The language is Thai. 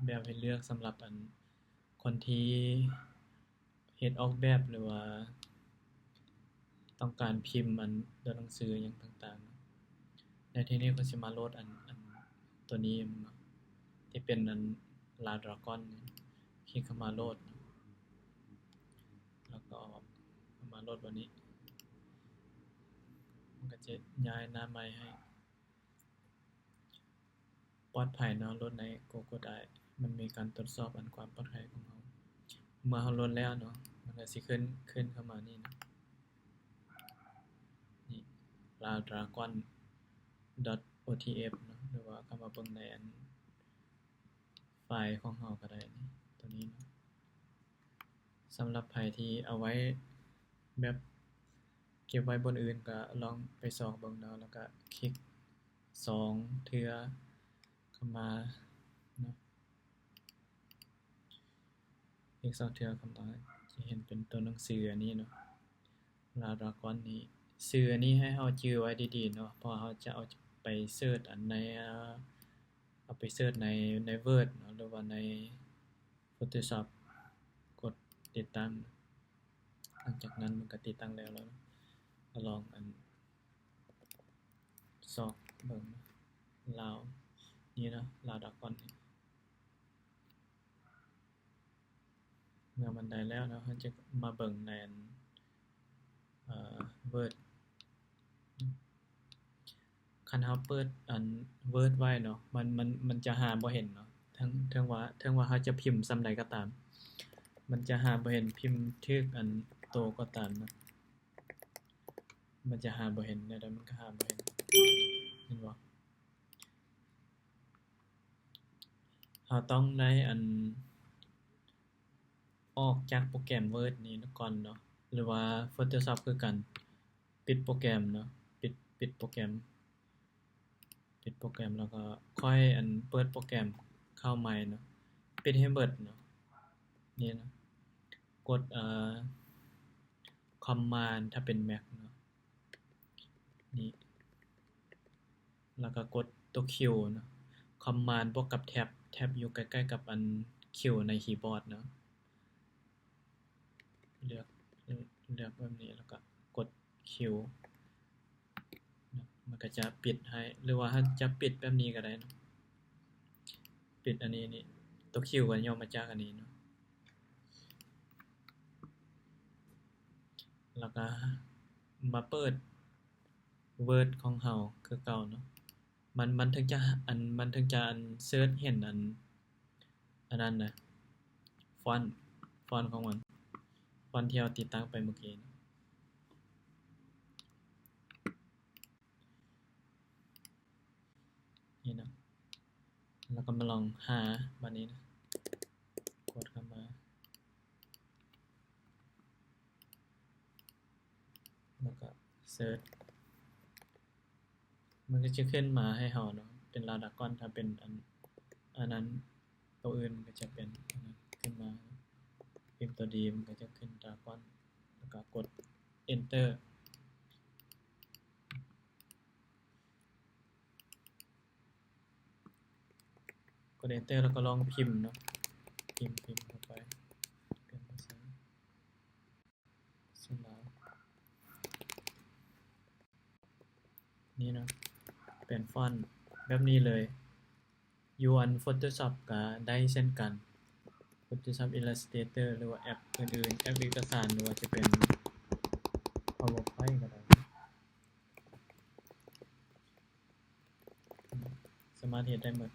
แบบให้เลือกสำหรับคนที่เฮ็ดออกแบบหรือว่าต้องการพิมพ์ตัวหนังสือหยังต่างๆในที่นี้ก็สิมาโหลดตัวนี้เนาะที่เป็นDragon คลิกเข้ามาโหลดแล้วก็มาโหลดวันนี้มันก็จะย้ายหน้าใหม่ให้ปลอดภัยเนาะโหลดใน Google Drive มันมีการตรวจสอบความปลอดภัยของเราเมื่อเราโหลดแล้วเนาะมันก็สิขึ้นเข้ามานี่นะนี่ dragon.otf เนาะหรือว่าเข้ามาเบิ่งในไฟล์ของเราก็ได้นี่ตัวนี้เนาะสำหรับไผที่เอาไว้แบบเก็บไว้บนอื่นก็ลองไปซอกเบิ่งเนาะแล้วก็คลิก2เทื่อเข้ามาเนาะคลิก2เทื่อเข้ามาจะเห็นเป็นตัวหนังสืออันนี้เนาะDragon นี้ชื่ออันนี้ให้เราจื่อไว้ดีๆเนาะเพราะเราจะเอาไปเสิร์ชในเอาไปเสิร์ชใน Word เนาะหรือว่าใน Photoshop กดติดตั้งหลังจากนั้นมันก็ติดตั้งแล้วก็ลองซอกเบิ่งลาวนี่เนาะDragon นี่เมื่อมันได้แล้วเนาะเราจะมาเบิ่งในWord คันเราเปิดWord ไว้เนาะมันจะหาบ่เห็นเนาะถึงว่าเราจะพิมพ์ส่ำใดก็ตามมันจะหาบ่เห็นพิมพ์ถูกโตก็ตามเนาะมันจะหาบ่เห็นแนวใดมันก็หาบ่เห็นเห็นบ่เราต้องได้ออกจากโปรแกรม Word นี้ก่อนเนาะหรือว่า Photoshop คือกันปิดโปรแกรมเนาะปิดโปรแกรมแล้วก็ค่อยเปิดโปรแกรมเข้าใหม่เนาะปิดให้เบิดเนาะนี่นะกดcommand ถ้าเป็น Mac เนาะนี่แล้วก็กดตัว Q เนาะ command บวกกับแท็บอยู่ใกล้ๆกับQ ในคีย์บอร์ดเนาะเลือกแบบนี้แล้วก็กด Q มันก็จะปิดให้หรือว่าถ้าจะปิดแบบนี้ก็ได้เนาะปิดอันนี้นี่ตัว Q ก็ย่อมาจากอันนี้เนาะแล้วก็มาเปิด Word ของเราคือเก่าเนาะมันถึงจะเสิร์ชเห็นอันนั้นนะฟอนต์ของมันฟอนต์ที่เราติดตั้งไปเมื่อกี้นี่นะแล้วก็มาลองหาบัดนี้นะกดเข้ามาแล้วก็เสิร์ชมันก็จะขึ้นมาให้เราเนาะเป็นDragonถ้าเป็นอันนั้นตัวอื่นมันก็จะเป็นอันนั้นขึ้นมาพิมพ์ตัวดีมันก็จะขึ้นDragonแล้วก็กด enter กด enter แล้วก็ลองพิมพ์เนาะพิมพ์เข้าไปเป็นภาษาลาวนี่เนาะเป็นฟอนต์แบบนี้เลยอยู่Photoshop ก็ได้เช่นกัน Photoshop Illustrator หรือว่าแอปอื่นๆแอปเอกสารหรือว่าจะเป็น PowerPoint ก็ได้สามารถเฮ็ดได้หมด